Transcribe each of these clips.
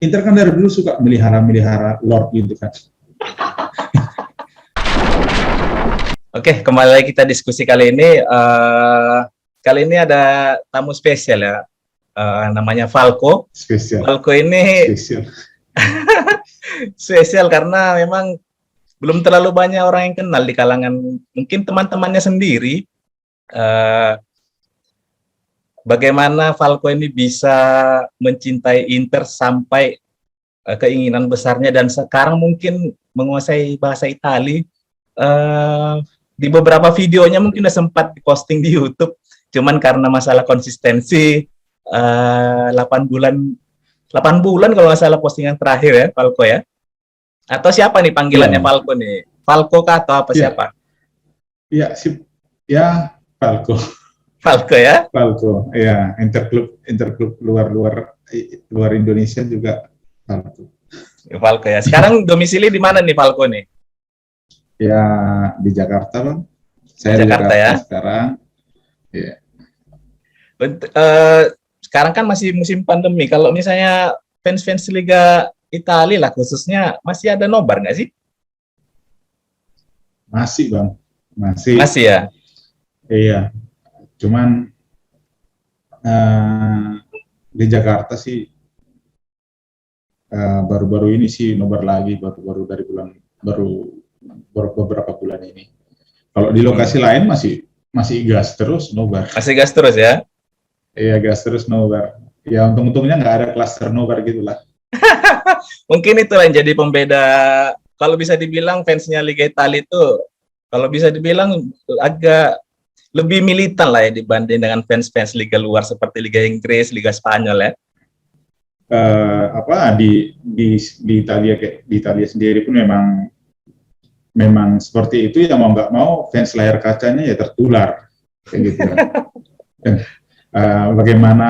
Inter kan dari dulu suka melihara Lord gitu kan. Oke, kembali lagi kita diskusi kali ini. Kali ini ada tamu spesial ya, namanya Falco. Spesial. Falco ini spesial karena memang belum terlalu banyak orang yang kenal di kalangan mungkin teman-temannya sendiri. Bagaimana Falco ini bisa mencintai Inter sampai keinginan besarnya dan sekarang mungkin menguasai bahasa Itali. Di beberapa videonya mungkin udah sempat diposting di YouTube, cuman karena masalah konsistensi 8 bulan kalau nggak salah postingan terakhir ya Falco ya. Atau siapa nih panggilannya Falco nih? Falco kah atau apa siapa? Iya, ya Falco. Falco ya? Falco, ya interklub luar Indonesia juga Falco. Falco ya. Sekarang domisili di mana nih Falco nih? Ya di Jakarta Bang. Saya Jakarta di Jakarta ya? sekarang. Ya. Sekarang kan masih musim pandemi. Kalau misalnya fans Liga Italia lah khususnya masih ada nobar nggak sih? Masih Bang. Masih ya? Iya. Cuman di Jakarta sih baru-baru ini sih nobar lagi, baru dari beberapa bulan ini. Kalau di lokasi lain masih gas terus nobar. Masih gas terus ya? Iya, gas terus nobar. Ya untung-untungnya nggak ada klaster nobar gitulah. Mungkin itulah yang jadi pembeda. Kalau bisa dibilang fansnya Liga Italia itu, kalau bisa dibilang agak lebih militan lah ya dibanding dengan fans Liga luar seperti Liga Inggris, Liga Spanyol ya. Di Italia sendiri pun memang seperti itu ya, mau nggak mau fans layar kacanya ya tertular kayak gitu. Bagaimana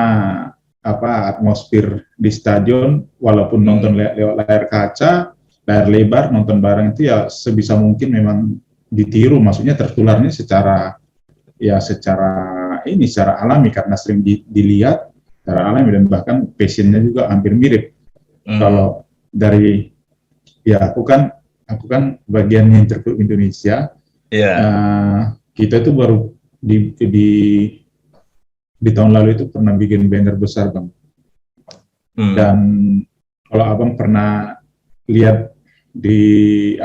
atmosfer di stadion walaupun nonton lewat layar kaca, layar lebar, nonton bareng itu ya sebisa mungkin memang ditiru, maksudnya tertularnya secara alami karena sering dilihat secara alami dan bahkan passionnya juga hampir mirip. Kalau dari aku kan bagian interklub Indonesia. Kita itu baru di tahun lalu itu pernah bikin banner besar Bang. Dan kalau Abang pernah lihat di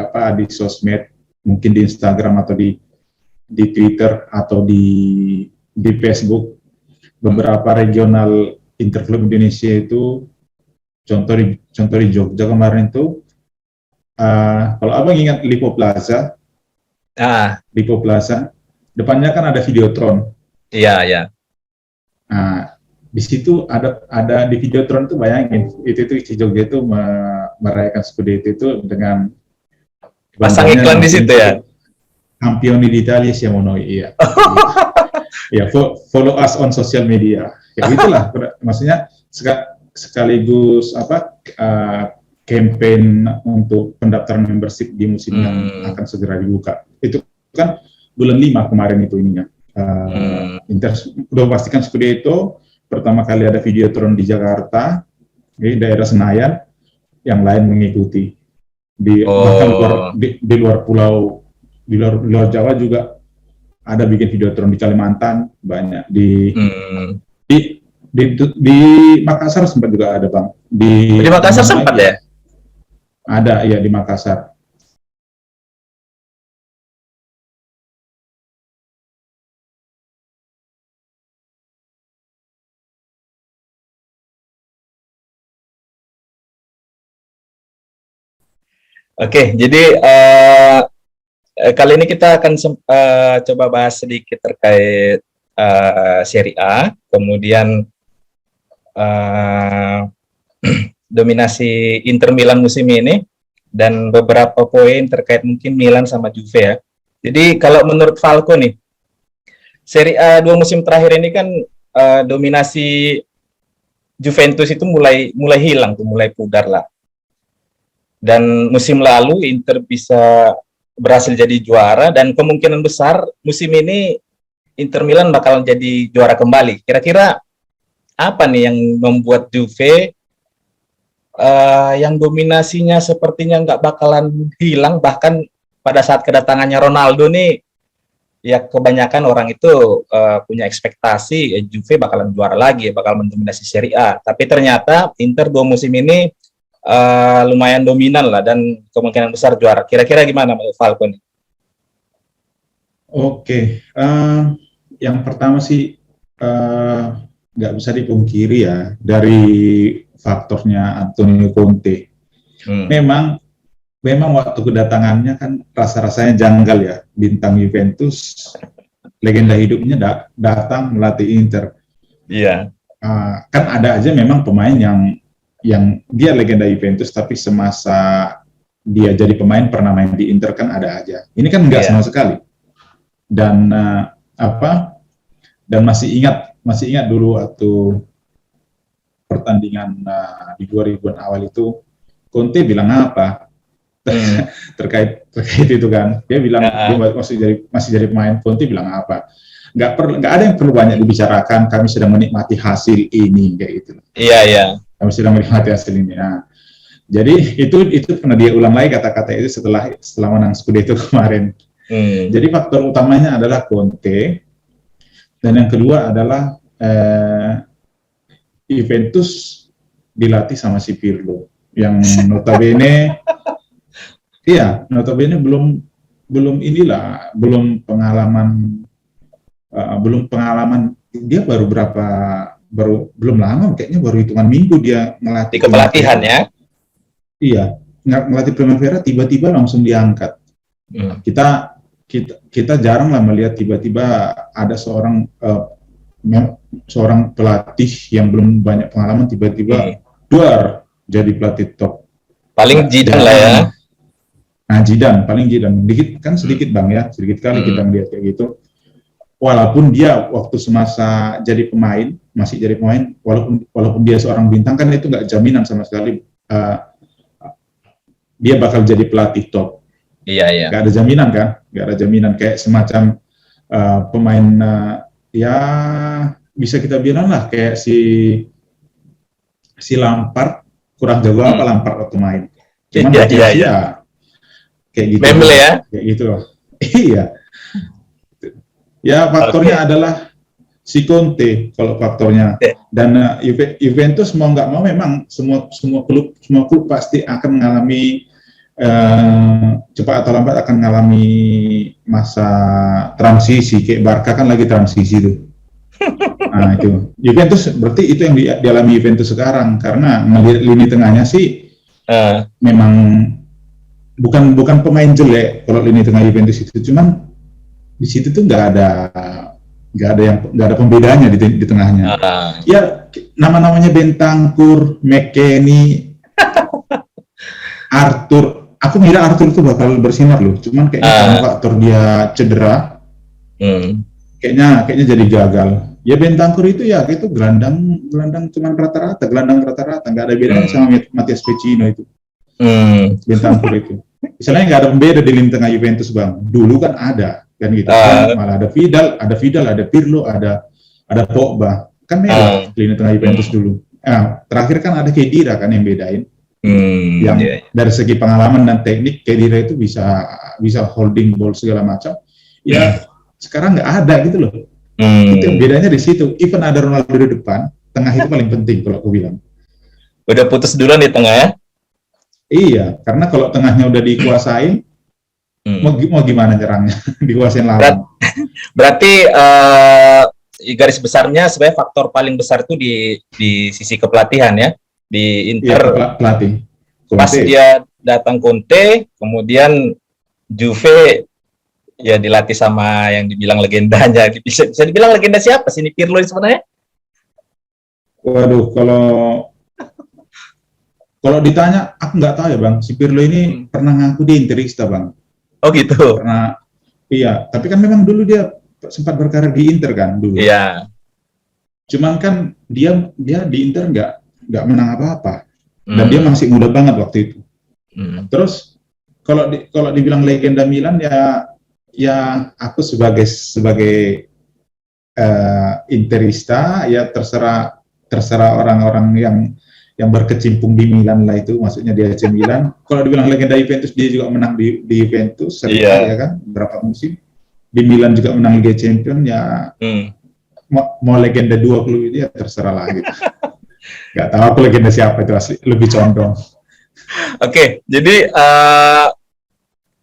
sosmed, mungkin di Instagram atau di Twitter atau di Facebook, beberapa regional interklub Indonesia itu contoh di Jogja kemarin itu, kalau Abang ingat Lipo Plaza, depannya kan ada Videotron. Iya. Nah, di situ ada di Videotron itu, bayangin itu si Jogja itu merayakan Scudetto itu dengan pasang iklan di situ ya. Campioni d'Italia siamo noi, iya. Ya, follow us on social media. Ya itulah, maksudnya sekaligus campaign untuk pendaftaran membership di musim yang akan segera dibuka. Itu kan bulan 5 kemarin itu ininya. Inter udah pastikan Scudetto, pertama kali ada Videotron di Jakarta, di daerah Senayan, yang lain mengikuti. Bahkan di luar pulau, di luar Jawa juga ada bikin Videotron, di Kalimantan banyak, di Makassar sempat juga ada Bang. Di Makassar sempat ya? Ada ya, di Makassar. Oke, jadi kali ini kita akan coba bahas sedikit terkait Serie A, kemudian dominasi Inter Milan musim ini, dan beberapa poin terkait mungkin Milan sama Juve ya. Jadi kalau menurut Falco nih, Serie A 2 musim terakhir ini kan dominasi Juventus itu mulai hilang tuh, mulai pudar lah. Dan musim lalu Inter bisa berhasil jadi juara, dan kemungkinan besar musim ini Inter Milan bakal jadi juara kembali. Kira-kira apa nih yang membuat Juve yang dominasinya sepertinya nggak bakalan hilang, bahkan pada saat kedatangannya Ronaldo nih, ya kebanyakan orang itu punya ekspektasi Juve bakalan juara lagi, bakal mendominasi Serie A. Tapi ternyata Inter 2 musim ini lumayan dominan lah dan kemungkinan besar juara. Kira-kira gimana menurut Falcon? Oke, yang pertama sih nggak bisa dipungkiri ya dari faktornya Antonio Conte. Memang waktu kedatangannya kan rasa-rasanya janggal ya, bintang Juventus, legenda hidupnya datang melatih Inter. Iya. Kan ada aja memang pemain yang dia legenda Juventus tapi semasa dia jadi pemain pernah main di Inter kan ada aja. Ini kan enggak sama sekali. Dan dan masih ingat dulu waktu pertandingan di 2000-an awal itu Conte bilang apa terkait itu kan, dia bilang dia masih jadi pemain. Conte bilang apa, nggak ada yang perlu banyak dibicarakan, kami sedang menikmati hasil ini, kayak gitu. Iya. Kami sedang menikmati hasil ini. Nah, jadi itu pernah dia ulang lagi kata-kata itu setelah menang Scudetto kemarin. Jadi faktor utamanya adalah Conte, dan yang kedua adalah Juventus dilatih sama si Pirlo yang notabene belum pengalaman dia belum lama, kayaknya baru hitungan minggu dia ngelatih kepelatihan ya. Iya, ngelatih Primavera tiba-tiba langsung diangkat. Kita jarang lah melihat tiba-tiba ada seorang pelatih yang belum banyak pengalaman tiba-tiba duar jadi pelatih top. Paling Zidane lah ya. Nah, Zidane sedikit Bang ya, sedikit kali kita melihat kayak gitu. Walaupun dia waktu semasa masih jadi pemain, walaupun dia seorang bintang kan itu nggak jaminan sama sekali dia bakal jadi pelatih top. Iya. Nggak ada jaminan kayak semacam pemain ya bisa kita bilang lah kayak si Lampard, kurang jago apa Lampard waktu main. Cuman iya. Kayak gitu. Memble ya? Kayak gitu loh. Iya. Ya faktornya adalah si Conte kalau faktornya. Dan Juventus mau nggak mau memang semua klub pasti akan mengalami cepat atau lambat akan mengalami masa transisi, kayak Barca kan lagi transisi tuh. Nah itu Juventus berarti itu yang dialami Juventus sekarang, karena melihat lini tengahnya sih memang bukan pemain jelek kalau lini tengah Juventus itu, cuman di situ tuh nggak ada pembedanya di tengahnya. Ya nama-namanya Bentancur, McKennie, Arthur. Aku ngira Arthur itu bakal bersinar loh, cuman kayaknya karena faktor dia cedera, kayaknya jadi gagal. Ya Bentancur itu ya itu gelandang cuman rata-rata, nggak ada bedanya sama Matias Vecino itu. Bentancur itu. Misalnya nggak ada pembeda di lini tengah Juventus Bang. Dulu kan ada, kan gitu. Malah ada Vidal, ada Pirlo, ada Pogba. Kan lini tengah Juventus dulu. Terakhir kan ada Khedira kan yang bedain. Dari segi pengalaman dan teknik Khedira itu bisa holding ball segala macam. Ya sekarang nggak ada gitu loh. Itu yang bedanya di situ. Even ada Ronaldo di depan, tengah itu paling penting kalau aku bilang. Udah putus duluan di tengah ya? Iya, karena kalau tengahnya udah dikuasain, mau gimana nyerangnya? Dikuasain lawan. Berarti garis besarnya sebenarnya faktor paling besar itu di sisi kepelatihan ya, di Inter. Iya, pelatih. Pas dia datang Conte, kemudian Juve ya dilatih sama yang dibilang legendanya. Bisa dibilang legenda siapa sih ini Pirlo sebenarnya? Waduh, kalau ditanya, aku nggak tahu ya Bang. Si Pirlo ini pernah ngaku dia Interista Bang. Oh gitu. Iya. Tapi kan memang dulu dia sempat berkarir di Inter kan dulu. Iya. Cuman kan dia di Inter nggak menang apa-apa. Dan dia masih muda banget waktu itu. Terus kalau dibilang legenda Milan ya aku sebagai Interista ya terserah orang-orang yang yang berkecimpung di Milan lah itu, maksudnya di AC Milan. Kalau dibilang legenda Juventus, dia juga menang di Juventus, Serie A ya kan, berapa musim. Di Milan juga menang Liga Champions ya. Mau legenda dua klub itu ya terserah lah gitu. Gak tahu aku legenda siapa itu asli, lebih condong. Oke, jadi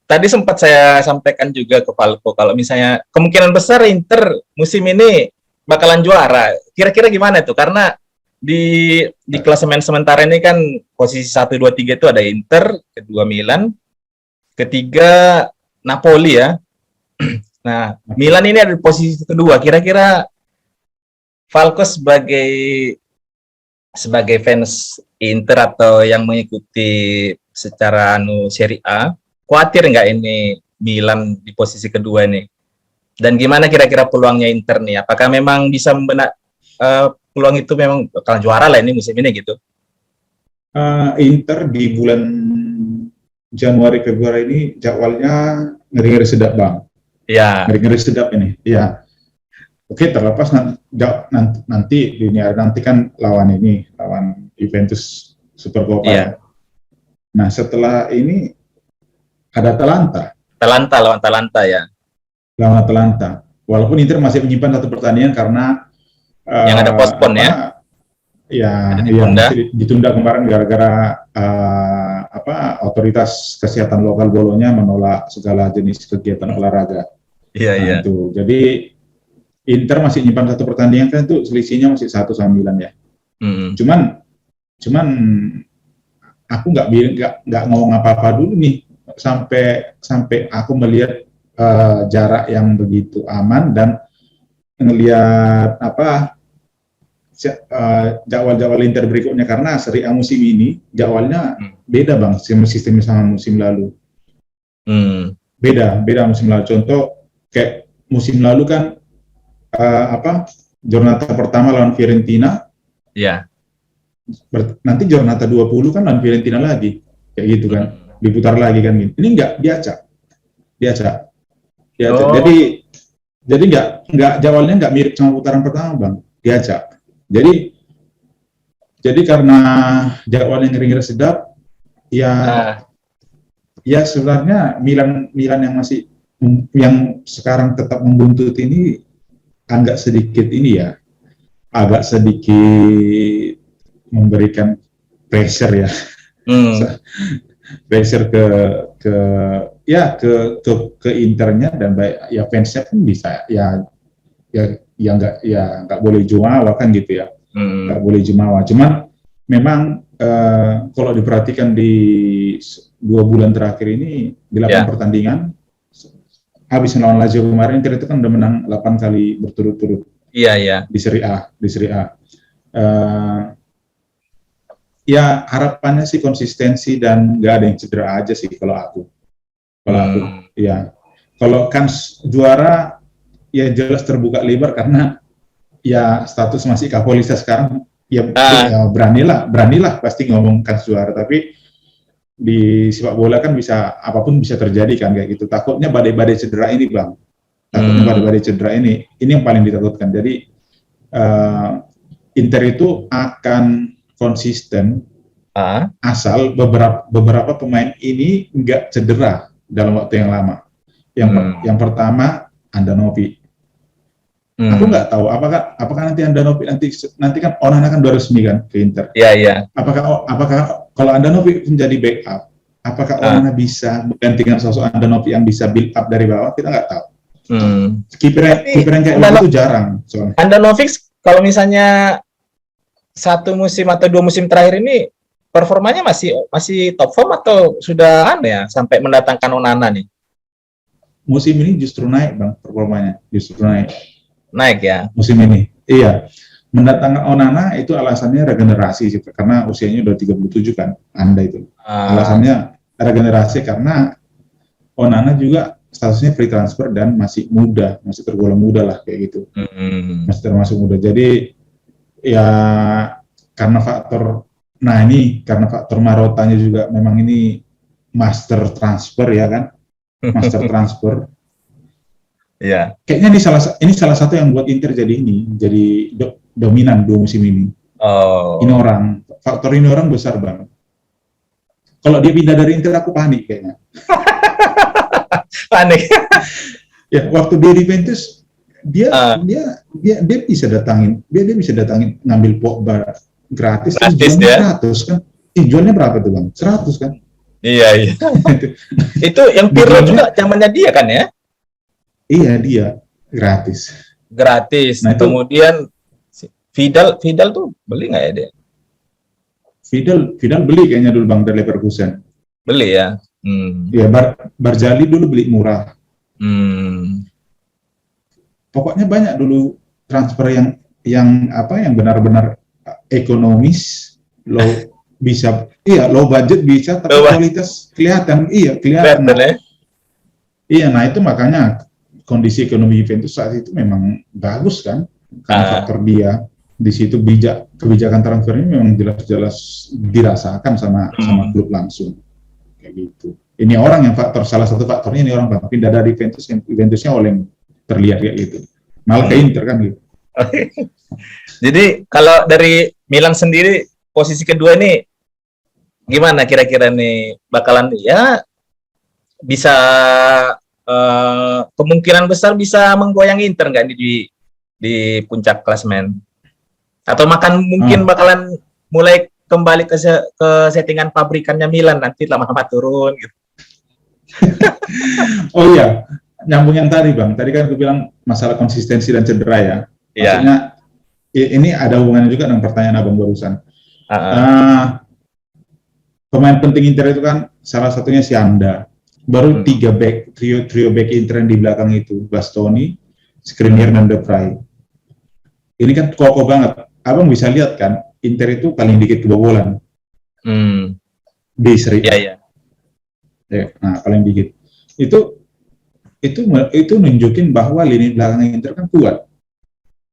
tadi sempat saya sampaikan juga ke Falco kalau misalnya kemungkinan besar Inter musim ini bakalan juara. Kira-kira gimana tuh? Karena di klasemen sementara ini kan posisi 1, 2, 3 itu ada Inter, kedua Milan, ketiga Napoli ya. Nah, Milan ini ada di posisi kedua. Kira-kira Falco sebagai fans Inter atau yang mengikuti secara Serie A, khawatir nggak ini Milan di posisi kedua nih? Dan gimana kira-kira peluangnya Inter nih? Apakah memang bisa peluang itu memang bakal juara lah ini musim ini gitu? Inter di bulan Januari Februari ini jadwalnya ngeri-ngeri sedap bang. Iya. Ngeri-ngeri sedap ini. Iya. Oke, terlepas nanti kan lawan Juventus Super Coppa. Iya. Nah setelah ini ada Lawan Atalanta ya. Lawan Atalanta. Walaupun Inter masih menyimpan satu pertandingan karena yang ada postpone ya. Ya, masih ditunda kemarin gara-gara otoritas kesehatan lokal Bolonya menolak segala jenis kegiatan olahraga. Iya. Itu. Jadi Inter masih menyimpan satu pertandingan kan itu selisihnya masih 1-9 ya. Cuman aku nggak ngomong apa-apa dulu nih sampai aku melihat jarak yang begitu aman dan ngelihat jadwal Inter berikutnya, karena Serie A musim ini jadwalnya beda bang, sistemnya sama musim lalu. Beda musim lalu. Contoh kayak musim lalu kan Giornata pertama lawan Fiorentina. Iya. Nanti Giornata 20 kan lawan Fiorentina lagi, kayak gitu kan, diputar lagi kan gitu. Ini enggak diacak. Oh. Jadi nggak jadwalnya nggak mirip sama putaran pertama bang, diacak. Jadi karena jadwalnya ngeri-ngeri sedap, ya sebenarnya Milan yang sekarang tetap membuntut ini agak sedikit memberikan pressure ya, pressure ke Internya, dan baik ya fansnya pun bisa nggak boleh jumawa kan gitu ya, nggak boleh jumawa. Cuman memang kalau diperhatikan di 2 bulan terakhir ini di 8 pertandingan habis melawan Lazio kemarin, Inter itu kan udah menang 8 kali berturut-turut. Iya. Di Serie A. Ya harapannya sih konsistensi dan nggak ada yang cedera aja sih kalau aku. Ya. Kalau kans juara ya jelas terbuka lebar karena ya status masih Kapolista sekarang. Ya beranilah pasti ngomong kans juara, tapi di sepak bola kan apapun bisa terjadi kan kayak gitu. Takutnya badai-badai cedera ini bang. Badai-badai cedera ini yang paling ditakutkan. Jadi Inter itu akan konsisten asal beberapa pemain ini nggak cedera dalam waktu yang lama. Yang pertama Andanovic. Aku nggak tahu apakah nanti Andanovic nanti kan Onana kan udah resmi kan ke Inter. Iya. Apakah kalau Andanovic menjadi backup, apakah Onana bisa menggantikan sosok Andanovic yang bisa build up dari bawah? Kita nggak tahu. Kiper yang kayak itu jarang soalnya. Andanovic kalau misalnya 1 musim atau 2 musim terakhir ini performanya masih top form atau sudah sampai mendatangkan Onana nih? Musim ini justru naik bang, performanya justru naik ya musim ini. Iya, mendatangkan Onana itu alasannya regenerasi sih, karena usianya udah 37 kan, Anda itu. Alasannya regenerasi karena Onana juga statusnya free transfer dan masih muda, masih tergolong muda lah kayak gitu. Masih termasuk muda. Jadi ya karena faktor Marotanya juga memang ini master transfer ya kan, master transfer. Iya. Kayaknya ini salah satu yang buat Inter jadi dominan 2 musim ini. Oh. Ini orang faktor ini orang besar Bang. Kalau dia pindah dari Inter aku panik kayaknya. Panik. Ya waktu dia di Juventus dia bisa datangin ngambil Pogba gratis Gratis jualnya ya. 100 kan. Jualnya berapa tuh Bang? 100 kan? Iya. Itu yang Pirlo juga zamannya dia kan ya? Iya, dia gratis. Nah, kemudian Vidal tuh beli nggak ya dia? Vidal beli kayaknya dulu Bang dari Leverkusen. Beli ya. Ya Barzali dulu beli murah. Pokoknya banyak dulu transfer yang benar-benar ekonomis, low budget bisa, tapi kualitas kelihatan. Iya, nah itu makanya kondisi ekonomi Juventus saat itu memang bagus kan, karena faktor dia di situ kebijakan transfernya memang jelas-jelas dirasakan sama klub langsung kayak gitu. Ini orang yang salah satu faktornya ini orang pindah dari Juventusnya oleh terlihat kayak gitu, malah ke Inter kan gitu. Jadi kalau dari Milan sendiri posisi kedua ini gimana kira-kira nih, bakalan ya bisa kemungkinan besar bisa menggoyang Inter nggak di puncak klasemen, atau mungkin bakalan mulai kembali ke settingan pabrikannya Milan nanti lama-lama turun gitu. Oh iya, nyambung yang tadi Bang, tadi kan aku bilang masalah konsistensi dan cedera ya. Maksudnya ini ada hubungannya juga dengan pertanyaan Abang barusan. Pemain penting Inter itu kan salah satunya si Anda. Baru 3 back, trio back Inter yang di belakang itu, Bastoni, Skriniar, dan De Vrij. Ini kan kokoh banget. Abang bisa lihat kan, Inter itu paling dikit kebobolan. Di seri. Iya. Ya, nah, paling dikit. Itu nunjukin bahwa lini belakang Inter kan kuat.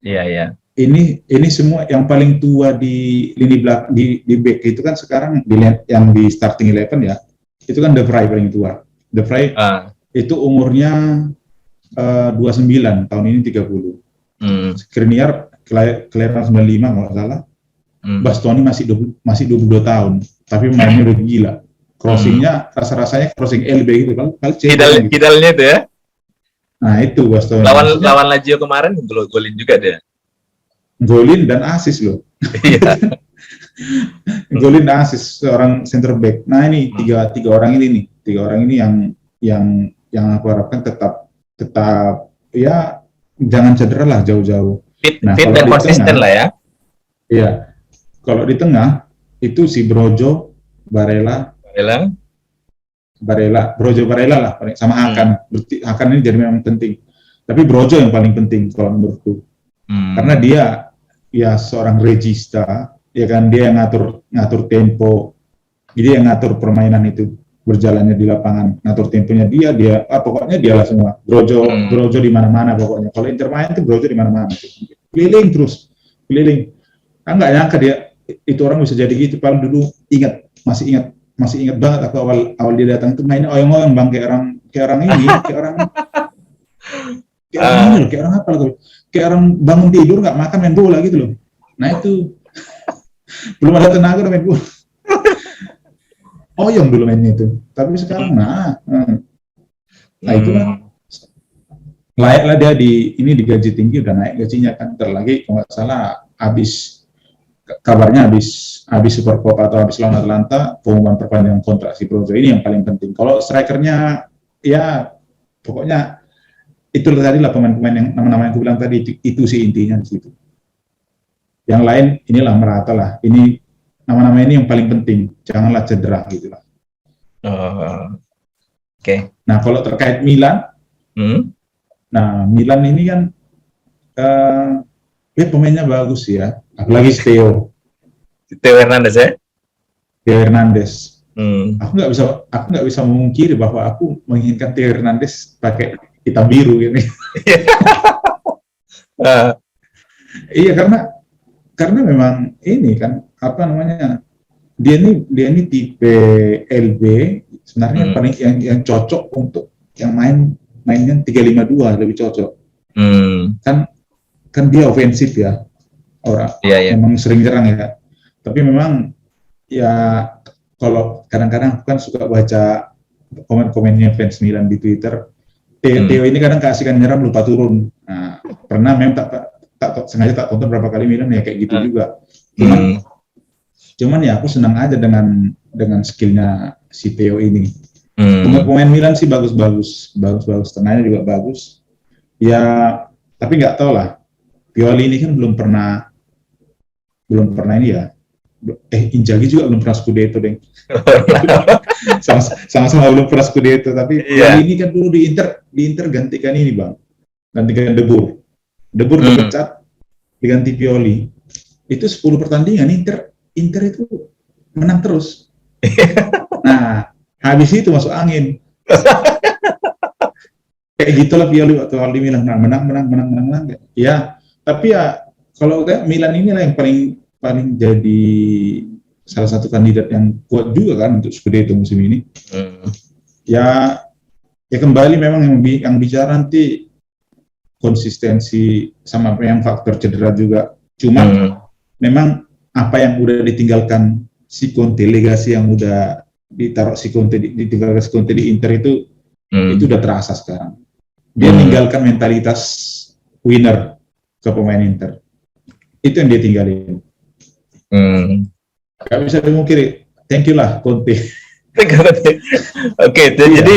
Iya. Ini semua yang paling tua di lini belakang di back itu kan sekarang yang di starting 11 ya. Itu kan De Vrij paling tua. De Vrij itu umurnya 29, tahun ini 30. Skriniar kelahiran 95 kalau nggak salah. Bastoni masih 22 tahun, tapi mainnya udah gila. Crossingnya rasa-rasanya crossing LB gitu kan. Kidalnya itu ya. Nah itu Bastoni. Lawan Lazio kemarin golin juga dia. Golin dan asis loh. Iya. Golin dan asis seorang center back. Nah ini tiga orang ini yang aku harapkan tetap ya jangan cedera lah jauh-jauh. Fit dan konsisten lah ya. Iya. Kalau di tengah itu si Brojo, Barella lah sama Hakan. Hakan ini jadi memang penting. Tapi Brojo yang paling penting kalau menurutku. Karena dia ya seorang regista, ya kan, dia yang ngatur tempo. Jadi yang ngatur permainan itu berjalannya di lapangan, ngatur temponya dia pokoknya dialah semua. Brojo di mana-mana pokoknya. Kalau Inter main itu Brojo di mana-mana. Keliling. Kan nggak nyangka itu orang bisa jadi gitu. Paling dulu masih ingat banget aku awal dia datang itu mainnya oyong-oyong Bang, kayak orang apa tuh? Kayak orang bangun tidur nggak makan main bola gitu loh. Nah itu belum ada tenaga udah main bola. Oyong dulu mainnya itu. Tapi sekarang itu kan layaklah dia digaji tinggi, udah naik gajinya kan. Terlagi kalau nggak salah kabarnya habis Super Cup atau habis lawan Atalanta pengumuman perpanjangan kontrak si Brozo ini yang paling penting. Kalau strikernya ya pokoknya itu tadi lah pemain-pemain yang nama-nama yang aku bilang tadi itu sih intinya di situ. Yang lain inilah merata lah. Ini nama-nama ini yang paling penting. Janganlah cedera gitu lah. Oke. Nah kalau terkait Milan, nah Milan ini kan pemainnya bagus ya. Apalagi Theo Hernandez ya. Theo Hernandez. Aku nggak bisa memungkiri bahwa aku menginginkan Theo Hernandez pakai hitam biru ini. Iya karena memang ini kan apa namanya dia ini tipe LB sebenarnya paling yang cocok untuk yang mainnya 352 lebih cocok. Kan dia ofensif ya orang memang sering nyerang ya. Tapi memang ya kalau kadang-kadang aku kan suka baca komen-komennya fans Milan di Twitter. Theo ini kadang keasikan nyerang lupa turun. Nah, pernah memang sengaja tak tonton berapa kali Milan ya kayak gitu juga. Cuman ya aku senang aja dengan skillnya si Theo ini. Pemain Milan sih bagus-bagus, tengahnya juga bagus. Ya, tapi nggak tahu lah. Pioli ini kan belum pernah ini ya. Inzaghi juga belum pernah Scudetto, deng. Sama-sama belum pernah Scudetto, tapi Pioli ini kan dulu di Inter gantikan ini, Bang. Gantikan De Boer dipecat, diganti Pioli. Itu 10 pertandingan Inter itu menang terus. Nah, habis itu masuk angin. Kayak gitulah Pioli waktu di Milan, menang. Ya, tapi ya kalau Milan inilah yang paling jadi salah satu kandidat yang kuat juga kan untuk Scudetto musim ini. Ya kembali memang yang bicara nanti konsistensi sama yang faktor cedera juga. Cuma memang apa yang udah ditinggalkan si Conte, legasi yang udah ditaruh si Conte ditinggalkan si Conte di Inter itu udah terasa sekarang. Dia meninggalkan mentalitas winner ke pemain Inter. Itu yang dia tinggalin. Gak bisa dimungkiri. Thank you lah Conte. Oke, jadi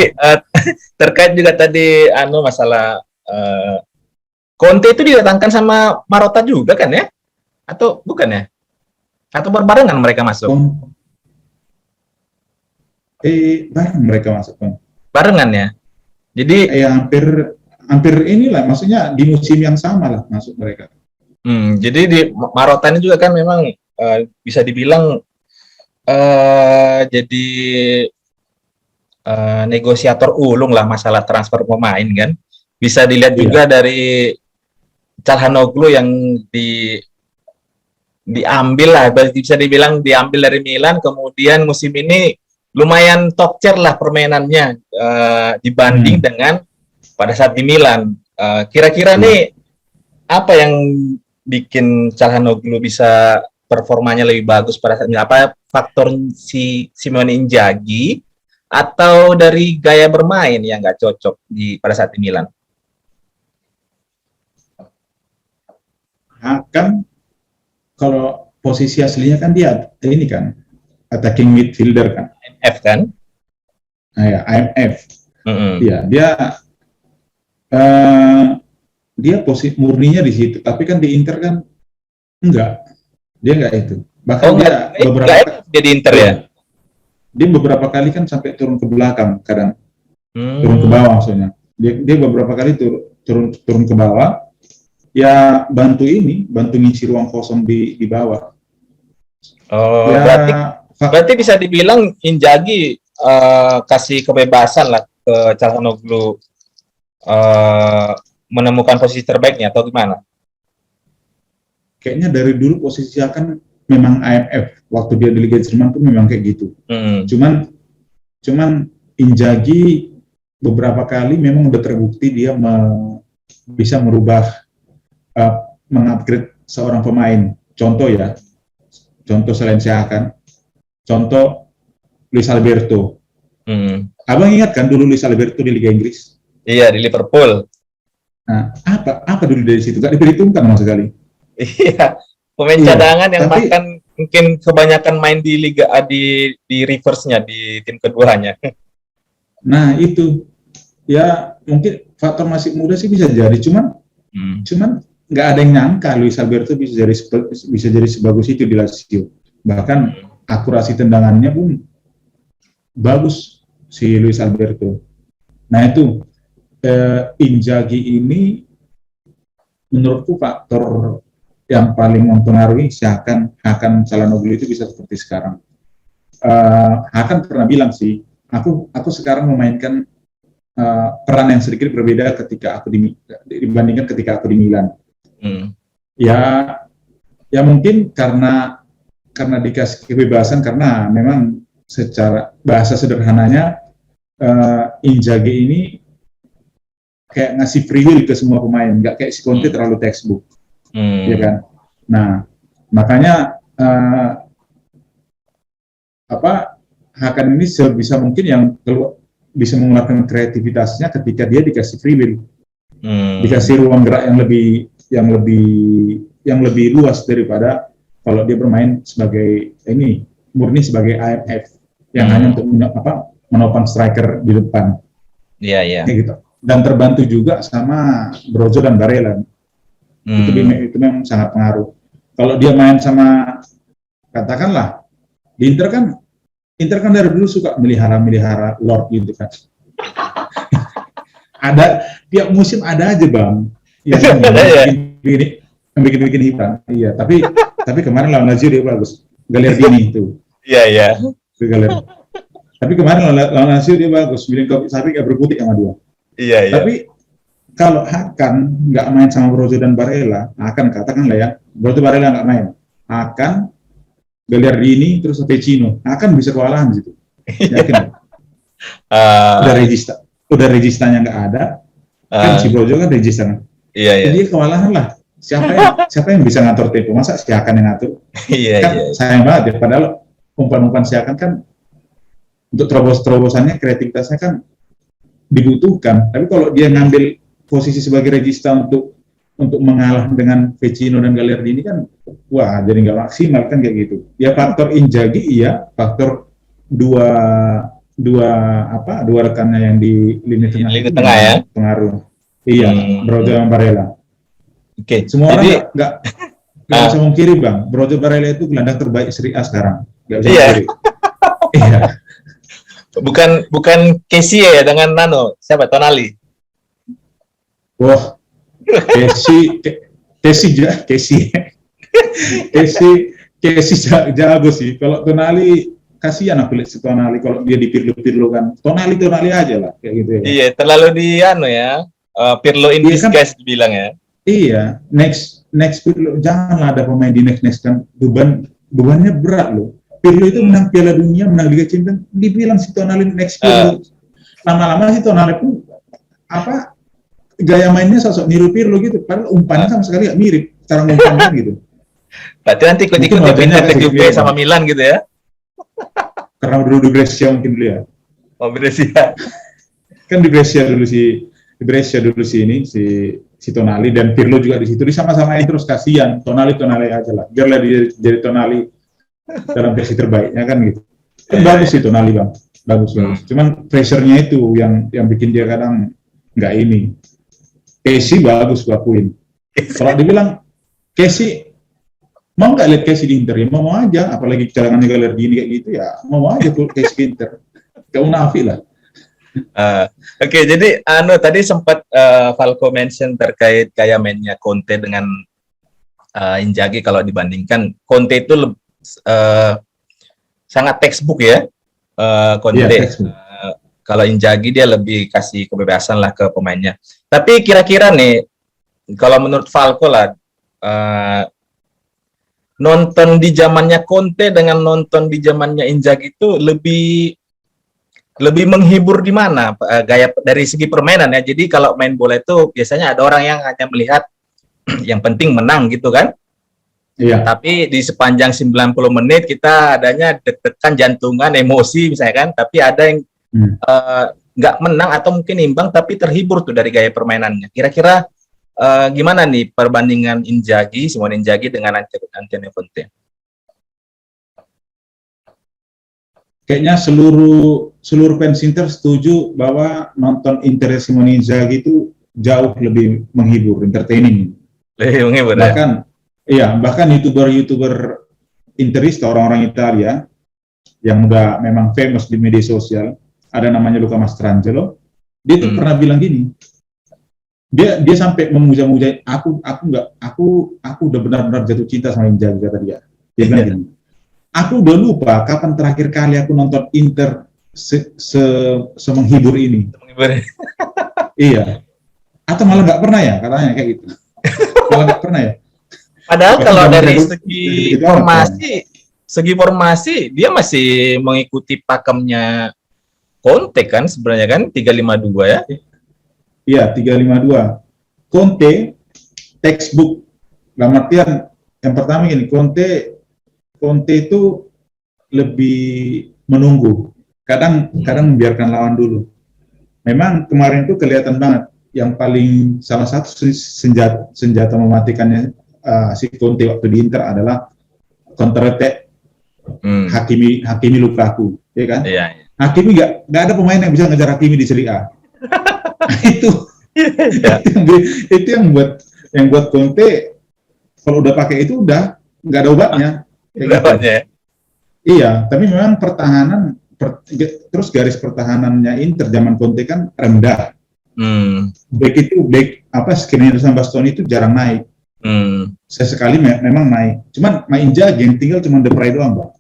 terkait juga tadi masalah Conte itu didatangkan sama Marotta juga kan ya? Atau bukan ya? Atau berbarengan mereka masuk? Bareng mereka masuk, Bang. Barengan ya? Jadi hampir inilah, maksudnya di musim yang sama lah masuk mereka. Jadi di Marotta ini juga kan memang bisa dibilang jadi negosiator ulung lah masalah transfer pemain kan. Bisa dilihat juga dari Calhanoglu yang diambil lah, bisa dibilang diambil dari Milan, kemudian musim ini lumayan top tier lah permainannya dibanding dengan pada saat di Milan. Kira-kira nih apa yang bikin Calhanoglu bisa performanya lebih bagus pada saat ini? Apa faktor si Simone Inzaghi atau dari gaya bermain yang nggak cocok pada saat di Milan? Kan kalau posisi aslinya kan dia ini kan attacking midfielder kan. IMF kan? Nah, ya, IMF. Iya, dia posisi murninya di situ, tapi kan di Inter kan enggak. Dia enggak itu. Bahkan dia di Inter ya. Dia beberapa kali kan sampai turun ke belakang kadang. Turun ke bawah maksudnya. Dia beberapa kali turun ke bawah. Ya bantu ngisi ruang kosong di bawah. Oh, berarti bisa dibilang Inzaghi kasih kebebasan lah ke Calhanoglu menemukan posisi terbaiknya atau gimana? Kayaknya dari dulu posisi kan memang IMF waktu dia di Liga Jerman pun memang kayak gitu. Cuman Inzaghi beberapa kali memang udah terbukti dia bisa merubah mengupgrade seorang pemain. Contoh selain Siakan, contoh Luis Alberto. Abang ingat kan dulu Luis Alberto di Liga Inggris? Iya, di Liverpool. Nah, apa dulu dari situ? Gak diperhitungkan sama sekali. Iya, pemain cadangan yang bahkan mungkin kebanyakan main di liga di reverse-nya di tim keduanya. Nah, itu ya mungkin faktor masih muda sih bisa jadi, cuman nggak ada yang nyangka Luis Alberto bisa jadi sebagus itu di Lazio. Bahkan akurasi tendangannya pun bagus si Luis Alberto. Nah itu Inzaghi ini menurutku faktor yang paling mempengaruhi si Hakan Calhanoglu itu bisa seperti sekarang. Hakan pernah bilang sih, aku sekarang memainkan peran yang sedikit berbeda ketika aku dibandingkan ketika aku di Milan. Ya mungkin karena dikasih kebebasan, karena memang secara bahasa sederhananya Inzaghi ini kayak ngasih free will ke semua pemain, nggak kayak si Conte terlalu textbook, ya kan. Nah makanya apa Hakan ini sebisa mungkin yang bisa mengeluarkan kreativitasnya ketika dia dikasih free will, dikasih ruang gerak yang lebih luas daripada kalau dia bermain sebagai ini murni sebagai IMF yang hanya untuk menopang striker di depan. Iya. Gitu. Dan terbantu juga sama Brozo dan Barella. Itu memang sangat pengaruh. Kalau dia main sama, katakanlah di Inter kan dari dulu suka melihara Lord gitu kan. Ada tiap musim ada aja bang yang bikin hitam. Iya, tapi kemarin lawan Lazio dia bagus. Gagliardini itu. Iya. Tapi kemarin lawan Lazio dia bagus. Milinkovic-Savic gak berkutik sama dia. Iya. Tapi kalau Hakan nggak main sama Brozo dan Barella, Hakan katakanlah ya, Brozo Barella nggak main, Hakan Gagliardini terus Vecino, Hakan bisa kewalahan di situ. Yakin? Udah registanya nggak ada, kan si Brozo kan regista kan. Iya. Jadi kewalahan lah. Siapa yang bisa ngatur tempo? Masa si Hakan yang ngatur? Iya. Sayang banget ya. Padahal umpan-umpan si Hakan kan untuk terobosannya, kreativitasnya kan dibutuhkan. Tapi kalau dia ngambil posisi sebagai regista untuk mengalah dengan Vecino dan Gagliardini kan, wah jadi nggak maksimal kan kayak gitu. Ya faktor Inzaghi iya, faktor dua rekannya yang di lini tengah ya pengaruh. Iya, Brozo dan Barella. Oke. Semua orang nggak bisa mungkiri bang, Brozo Barella itu gelandang terbaik Serie A sekarang. Nggak bisa mungkiri. Iya. Bukan Kessie ya dengan siapa Tonali? Wah, Kessie jago sih. Kalau Tonali kasihan aku lihat si Tonali kalau dia di Pirlo kan. Tonali aja lah kayak gitu ya. Iya, terlalu di ya. Pirlo in disguise kan, dibilang ya. Iya, next Pirlo janganlah ada pemain di next kan. Bebannya berat loh. Pirlo itu menang Piala Dunia, menang Liga Champions, dibilang si Tonali next Pirlo. Lama-lama si Tonali pun gaya mainnya sosok niru Pirlo gitu, padahal umpannya sama sekali nggak mirip cara umpannya gitu. Berarti nanti ikut-ikut dipindah ke Juve sama Milan gitu ya? Karena dulu di Brescia mungkin dulu ya. Oh Brescia. Kan di Brescia dulu si Tonali dan Pirlo juga di situ, sama-samain terus kasihan. Tonali aja lah, biarlah dia jadi Tonali dalam versi terbaiknya kan gitu. Kan bagus sih Tonali bang, bagus. Cuman pressure-nya itu yang bikin dia kadang nggak ini. Kessie bagus gue akuin. Kalau dibilang Kessie mau nggak lihat Kessie di Inter ya mau aja, apalagi cadangannya Gagliardini kayak gitu ya mau aja tuh Kessie di Inter. Gak munafik lah. Oke, jadi tadi sempat Falco mention terkait gaya mainnya Conte dengan Inzaghi. Kalau dibandingkan Conte itu sangat textbook ya, Conte. Yeah, kalau Inzaghi dia lebih kasih kebebasan lah ke pemainnya. Tapi kira-kira nih, kalau menurut Falco lah, nonton di zamannya Conte dengan nonton di zamannya Inzaghi itu lebih menghibur di mana? Gaya dari segi permainan ya. Jadi kalau main bola itu biasanya ada orang yang hanya melihat yang penting menang gitu kan? Iya. Tapi di sepanjang 90 menit kita adanya deg-degan, jantungan, emosi misalnya kan. Tapi ada yang nggak menang atau mungkin imbang tapi terhibur tuh dari gaya permainannya. Kira-kira gimana nih perbandingan Simone Inzaghi dengan Antonio Conte? Kayaknya seluruh fans Inter setuju bahwa nonton Inter Simone Inzaghi itu jauh lebih menghibur, entertaining. Lebih menghibur bahkan youtuber Interista, orang-orang Italia yang udah memang famous di media sosial, ada namanya Luca Mastrangelo, dia tuh pernah bilang gini, dia sampai memuja-muja aku udah benar-benar jatuh cinta sama Inzaghi, kata dia bilang gini, aku udah lupa kapan terakhir kali aku nonton Inter semenghibur ini. Iya, atau malah nggak pernah ya, katanya kayak gitu. Malah nggak pernah ya. Padahal kalau dari segi formasi dia masih mengikuti pakemnya Conte kan sebenarnya kan 352 ya? Iya 352. Conte textbook. Dalam artian yang pertama ini Conte itu lebih menunggu. Kadang membiarkan lawan dulu. Memang kemarin itu kelihatan banget yang paling salah satu senjata mematikannya si Conte waktu di Inter adalah counter attack Hakimi Lukaku, ya kan? Iya. Hakimi nggak ada pemain yang bisa ngejar Hakimi di Serie A. itu itu yang buat Conte kalau udah pakai itu udah nggak ada obatnya. Iya, tapi memang pertahanan terus garis pertahanannya Inter zaman Conte kan rendah. Back Skriniar sama Bastoni itu jarang naik. Sesekali memang naik. Cuman main jagung tinggal cuma Depay doang, Bang.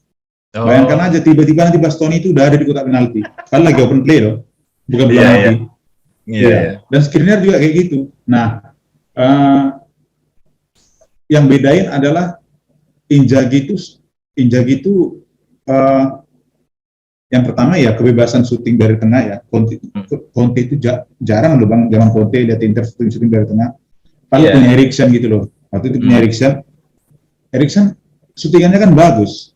Bayangkan aja tiba-tiba nanti Bastoni itu udah ada di kotak penalti. Kan lagi open play loh, bukan penalti. Iya. Dan Skriniar juga kayak gitu. Nah, yang bedain adalah Inzaghi itu yang pertama ya kebebasan syuting dari tengah ya. Conte itu jarang loh Bang, zaman Conte lihat Inter syuting dari tengah. Kalau punya Eriksen gitu loh. Waktu itu punya Eriksen syutingannya kan bagus.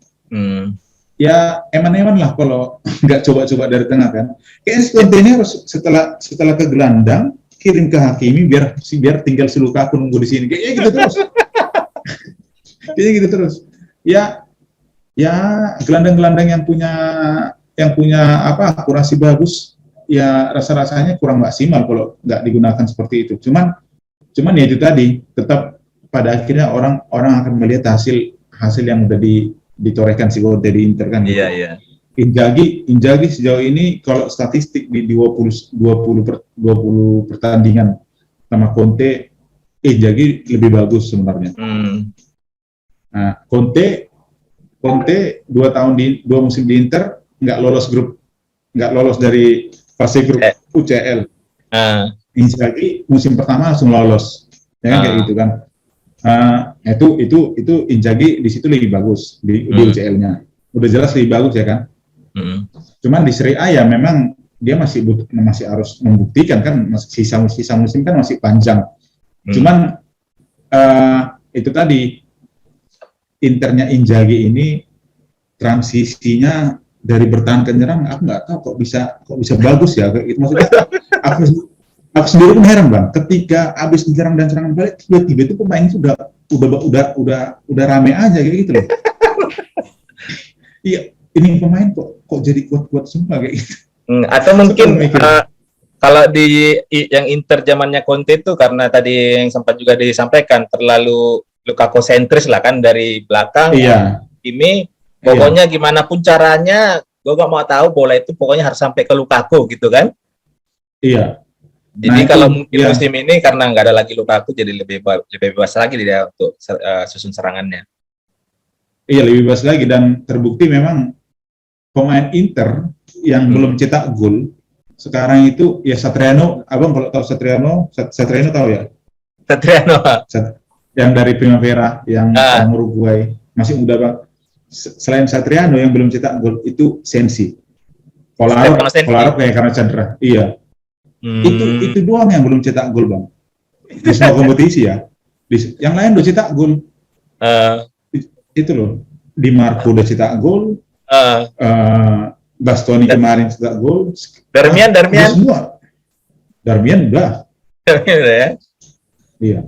Ya eman-eman lah kalau nggak coba-coba dari tengah kan. Kayaknya Conte ini harus setelah ke gelandang kirim ke Hakimi biar tinggal si Lukaku nunggu di sini. Kayaknya gitu terus. Kayaknya gitu terus. Ya gelandang-gelandang yang punya akurasi bagus ya rasa-rasanya kurang maksimal kalau nggak digunakan seperti itu. Cuman ya itu tadi tetap pada akhirnya orang akan melihat hasil yang udah ditorehkan si Conte di Inter kan. Iya. Inzaghi sejauh ini kalau statistik di 20 pertandingan sama Conte, Inzaghi lebih bagus sebenarnya. Nah, Conte 2 musim di Inter nggak lolos dari fase grup UCL. Inzaghi musim pertama langsung lolos, ya kan kayak gitu kan. Itu Inzaghi di situ lebih bagus di UCL-nya. Udah jelas lebih bagus ya kan. Cuman di Serie A ya memang dia masih harus membuktikan kan, sisa musim kan masih panjang. Cuman itu tadi Internya Inzaghi ini transisinya dari bertahan ke nyerang, aku nggak tahu kok bisa bagus ya. Itu maksudnya aku sendiri pun heran Bang, ketika habis menyerang dan serangan balik tiba-tiba itu pemain itu udah rame aja kayak gitu loh. Iya, ini pemain kok jadi kuat-kuat semua kayak gitu. Atau mungkin kalau di yang Inter zamannya Conte itu karena tadi yang sempat juga disampaikan terlalu Lukaku sentris lah kan dari belakang. Iya. Ini pokoknya gimana pun caranya, gue gak mau tahu bola itu pokoknya harus sampai ke Lukaku gitu kan? Iya. Jadi kalau mungkin musim ini karena nggak ada lagi Lukaku jadi lebih bebas lagi dia untuk susun serangannya. Iya, lebih bebas lagi dan terbukti memang pemain Inter yang belum cetak gol sekarang itu ya Satriano. Abang kalau tahu Satriano tahu ya? Satriano. Yang dari Primavera, yang Uruguay, masih muda Bang. Selain Satriano yang belum cetak gol itu Sensi. Kolarov kayak karena cedera. Iya. Itu doang yang belum cetak gol Bang. Di semua kompetisi ya. Yang lain udah cetak gol. Itu loh. Di Marco udah cetak gol. Bastoni kemarin cetak gol. Darmian. Semua. Darmian udah. Darmian udah ya. Iya.